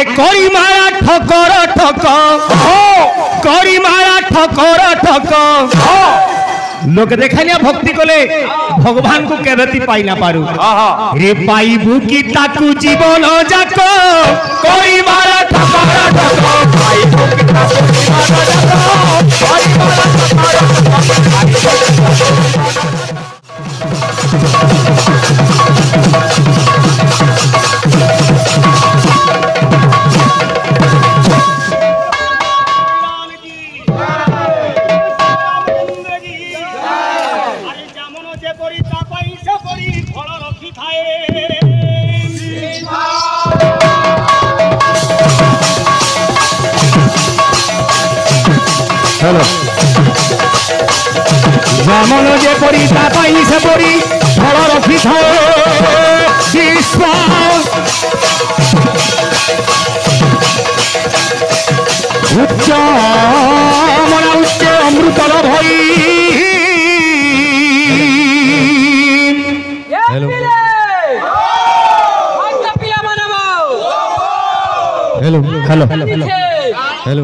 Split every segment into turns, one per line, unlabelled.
करी मारा ठकर ठक करी मारा ठकर ठक लोक देखानिया भक्ति कले भगवान को केबेती पाई ना पारू रे पाइबू की ताकू जीवन जाक करी मारा ठकर ठक पाइबू की ताकू जीवन जाक करी मारा ठकर जामन जे परी तापाई से परी फल रखी थाए उच्च मन उच्च अमृतल भई hello hello hello hello hello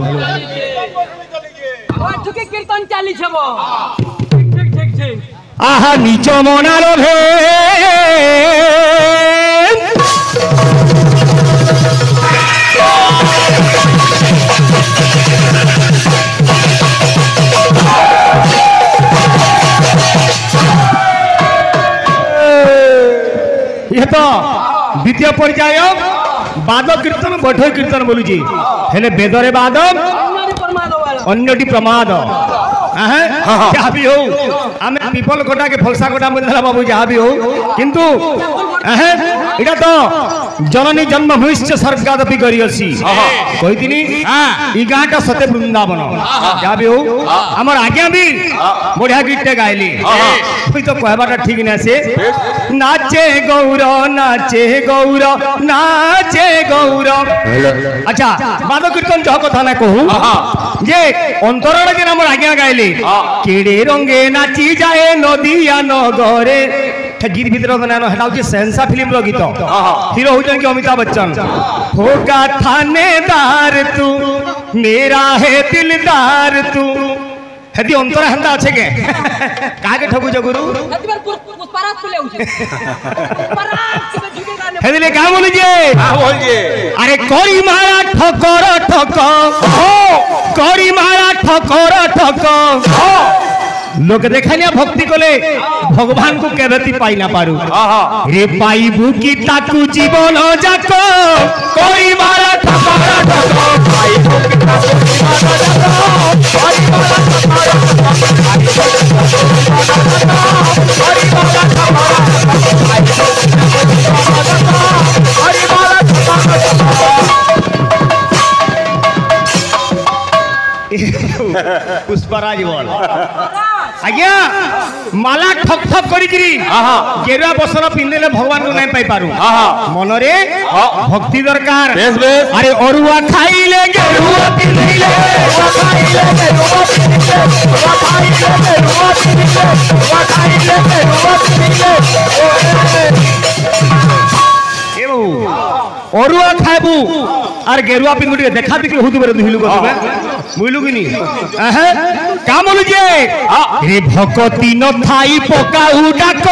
कीर्तन चाली
आहा नीच मनार भे ये तो द्वितीय पर्याय बाद कीर्तन बैठ कीर्तन बोलुची हेले वेदरे बाद अन्यटी प्रमाद जहाँ भी हो आम पीपल कोटा के फलसा कोटा मुझे बाबू जहाँ भी हो किंतु इटा तो जननी जन्मभूमिश्च स्वर्गादपि गरियसी कहिथिनी ई गाँटा सते वृंदावन जहाँ भी हो आमर आज्ञा भी बढ़िया गीतटे गाइली तो कहबाटा ठीक ना से नाचे गौर नाचे गौर नाचे गौर अच्छा बाद कीर्तन जह कथा ना कहूँ जे अंतरण के आमर आज्ञा गाइली केड़े रंगे नाची जाए नदिया नगरे गीत भीतर सेंसा फिल्म गीत हिरो होचन कि अमिताभ बच्चन होगा थानेदार तू मेरा है दिलदार तू हेदी अंतर हेंता अच्छे के कागे ठगु जगुरु हेदिले का बोली जे अरे करी मारा ठकर ठक करी मारा ठकर ठक लोक देखानिया भक्ति कले भगवान को केबेती पाई ना पारू रे पाइबू की ताकू जीवन जाक करी मारा ठकर ठक पाइबू की ताकू जीवन जाक करी मारा ठकर पुष्पराज बोल आज्ञा माला ठक ठक करी गेरुआ बसर पिंधले भगवान को नहीं पाई पारू मनरे भक्ति दरकार अरे अरुआ खाइले गेरुआ पिंधले अरुआ खाबू और गेरुआ पिंगु देखा देखी हुदु बेरे दुहिलु गतबे मुइलु किनी का बोलु जे रे भक्ति न थाई पकाउ डाक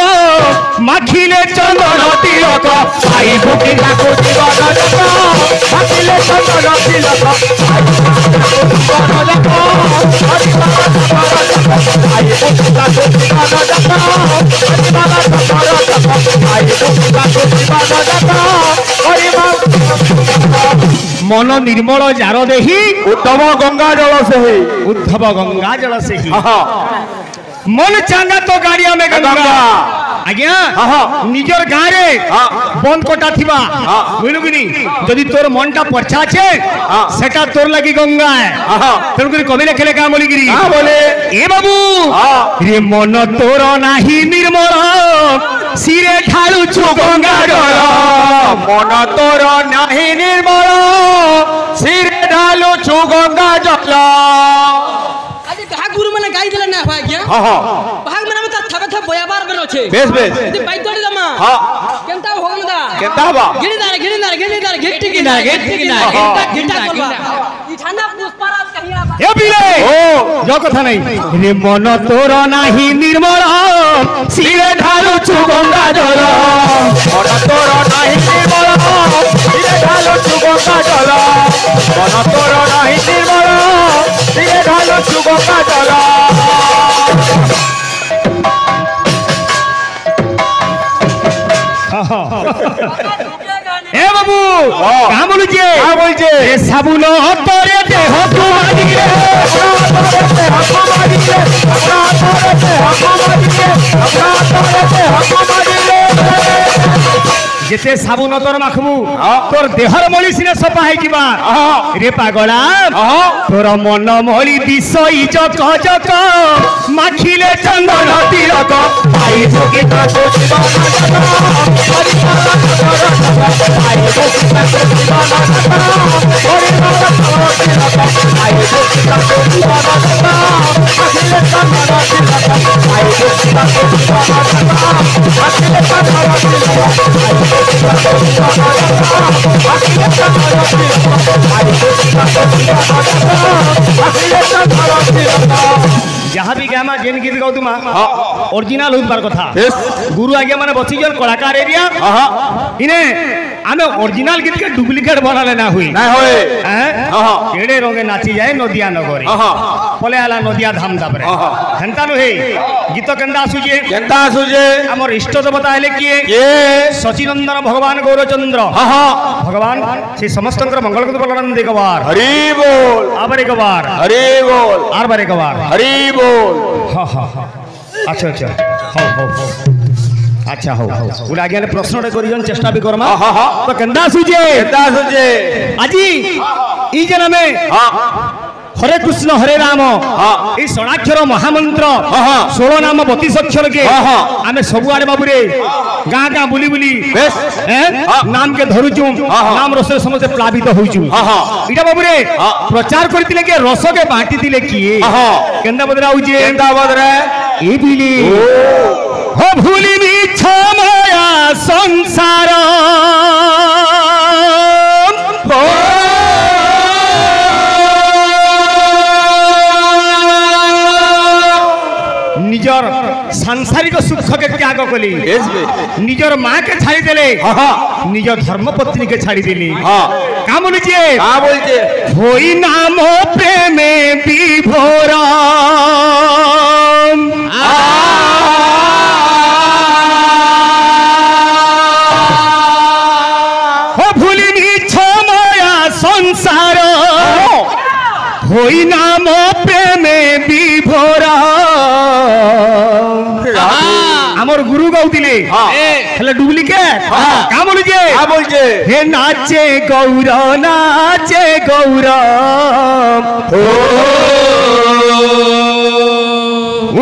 माखिले चंदन तिलक साई भक्ति डाको जीवन डाक माखिले चंदन तिलक साई भक्ति डाको जीवन डाक मन निर्मल जार देही उद्धव गंगा जल से उद्धव गंगा जल से ही मन चांगा तो गाड़िया में गंगा आज्ञा निजर गाँव रे बंद कोटा थिबा बुझलु कि जदि तोर मनटा परछा छे सेटा तोर लगी गंगा है तेणुक कवि लिखले का बोली गिरी बोले ए बाबू रे मन तोर नाही निर्मल सिरे ढालु छु गंगा जल मन तोर नाही निर्मल सिरे ढालु छु गंगा जल
गुरु मैंने गाई दिला ना भाग्य भाग मैंने बता थबे थब बयाबार बनो আছে
বেশ বেশ
যদি বাইদড়ি দামা
হ্যাঁ
কেনতা ভগনদা
কেনতা হবা
গিরিদার গিট্টি কিনা গিটা করবা ই ঠান্ডা পুষ্পারাজ কহিয়া
এ বিলে
ও
जो कथा नहीं रे मन तोर नाही निर्मल सिरे ढालुछु गंगा जल
मन तोर नाही निर्मल सिरे ढालुछु गंगा जल मन तोर नाही निर्मल सिरे ढालुछु गंगा जल
ए बाबू कहां बोलु जे
क्या बोलछे
ए साबुन तोरे देह तू मानिए जेते साबुन तोर माखबू तोर देहर मली सिने सफा है किबा रे पागला तोर मन मली दिसई जक जक माखिले चंदन तिलक आई जोगी तो जहाँ भी गामा जेन गीत गाऊ तुमा ओरिजिनल होत बार कथा गुरु आज्ञा माने बसी जन कलाकार एरिया इने आमे ओरिजिनल गीत के डुप्लीकेट बनाले ना हुई
ना होए
हैं केड़े रंगे नाची जाए नदिया नगरी पले आला नदिया धाम दाबरे हंता नु हे गीत केंदा आसुजे
केनता आसुजे
हमर इष्ट देवता हेले किए
ये
सचिनंदन भगवान गौरचंद्र भगवान से समस्तंकर मंगल को बलराम देगवार
हरि बोल
आबर एकबार
हरि बोल
आर बार एकबार
हरि बोल
अच्छा अच्छा हो अच्छा हो उला आगे प्रश्न करियन चेष्टा भी करमा तो केंदा सुजे
केनता आसुजे
आजी ई जन में हरे कृष्ण हरे राम ई षडाक्षर महामंत्र 16 नाम 32 अक्षर के आमे सब आरे बाबू रे गां गां बुली बुली
बेस
नाम के धरुचु नाम रस समस्त प्लावित होइचु इटा बाबू रे प्रचार करतिले के रस के बांटी दिले किए केंदा बदरा उजे
केनता बदरे
ए बिली हो भूली मिछ माया संसार निजर सांसारिक सुख के त्याग कली निजर माँ के छाड़ी देले निज धर्म पत्नी के छाड़ी देली का बोलछे
का बोलछे
होई नाम प्रेमे विभोर हो भूली मिछ माया संसार होई नाम प्रेमे विभोर আমার গুরু গাউতিলে হেলে ডুপ্লিকেট কা বলছে হে নাচে গৌর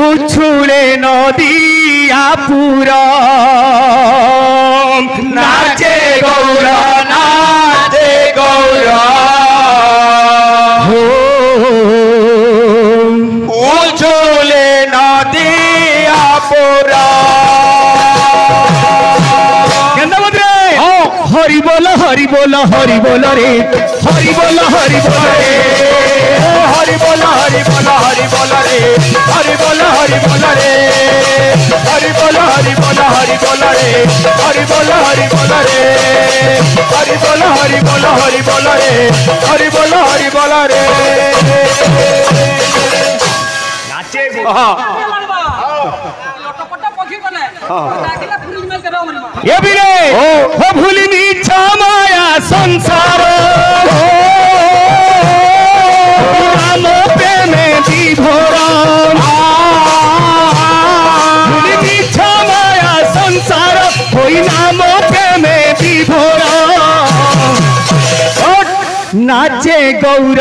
উছুলে নদিয়া পুরা নাচে গৌর
उछुले नदिया पुरा
हरि बोल हरि बोल हरि बोल रे हरि बोल हरि बोल रे
हरि बोल हरि बोल हरि बोल रे हरि बोल हरि बोल रे हरि बोल हरि बोल हरि बोल रे हरि बोल हरि बोल रे हरि बोल हरि बोल हरि बोल रे हरि बोल हरि बोल रे
नाचे
लटपटा पखी बने दाखिला पुलिस मेल के राम
ये भी रे हो भूली मिछ माया संसार नाम प्रेमे विभोर भूली मिछ माया संसार होई नाम प्रेमे विभोर नाचे गौर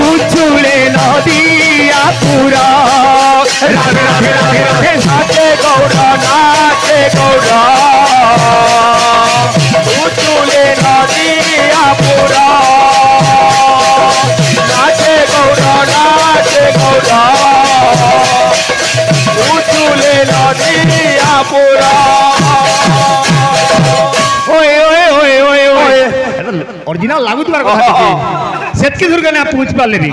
उछुले नदिया पुरा राधे राधे राधे राधे
नाचे गौर उछुले नदिया पुरा नाचे गौर
ओरिजिनल लागू तुम्हार कथा सेतकी दुर्गा ने पूछ पाले भी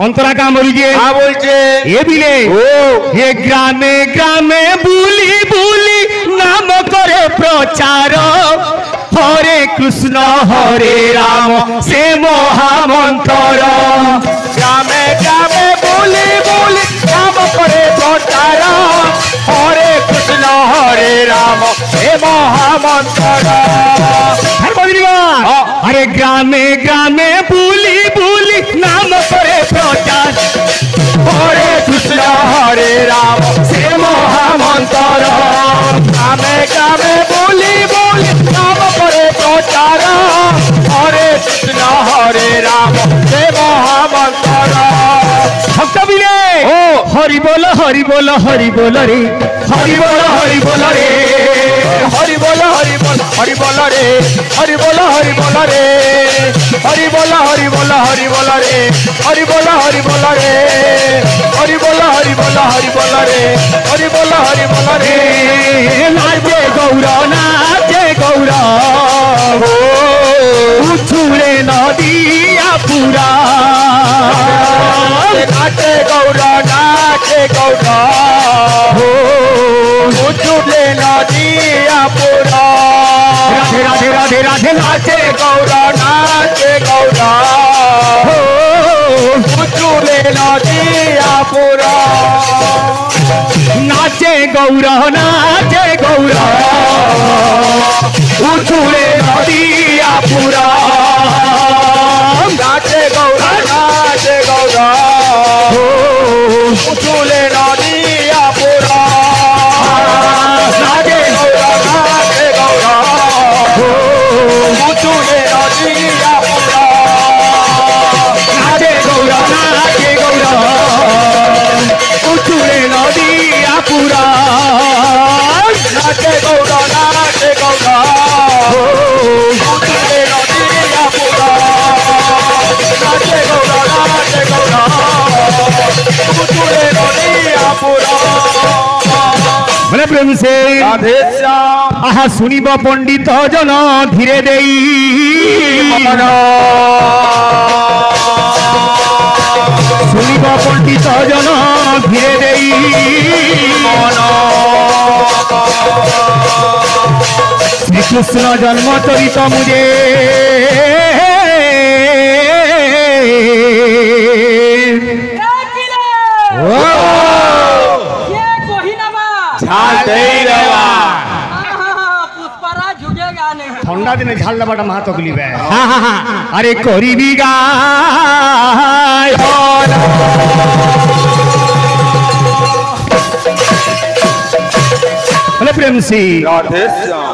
अंतरा का बोली जे
हां बोलছে
ए बिले
ओ
हे ग्रामे ग्रामे बुली बुली नाम करे प्रचार हरे कृष्ण हरे राम से महामंत्र
ग्रामे ग्रामे बोली बोली नाम करे प्रचार हरे कृष्ण हरे राम हे महामंत्र
अरे ग्रामे ग्रामे बुली बुली नाम करे प्रचार
हरे कृष्ण हरे राम से महामंत्र ग्रामे ग्रामे बोली बोली नाम करे प्रचार हरे कृष्ण हरे राम से महामंत्र
भक्त बिले ओ हरि बोल हरि बोल हरि बोल रे हरि बोल हरि बोल रे
हरि बोल हरि बोल हरि बोल रे हरि बोल हरि बोल रे हरि बोल हरि बोल हरि बोल रे हरि बोल हरि बोल रे हरि बोल हरि बोल हरि बोल रे हरि बोल हरि बोल रे
नाचे गौर उछुले नदिया पूरा
नाचे गौर हो उछुले नदिया पूरा
राधे राधे राधे राधे
नाचे गौर हो उछुले नदिया पूरा
नाचे गौर उछुले नदिया पूरा
नाचे गौर हो उछुले नदिया पूरा
नाचे
गौर हो उछुले नदिया पूरा
नाचे गौर उछुले नदिया पूरा
नाचे गौर हो उछुले नदिया पूरा नाचे गौर उछुले नदिया पूरा
बोले प्रेम से
राधे श्याम
आहा सुनिब पंडित जन धीरे देई सुनिब पंडित जन धीरे देई श्री कृष्ण जन्म चरित मुझे
पुष्परा झुकेगा नहीं
ठंडा दिन झाल दबाटा महा तकलीफ है अरे करीबी गाय प्रेम सी
राधे श्याम।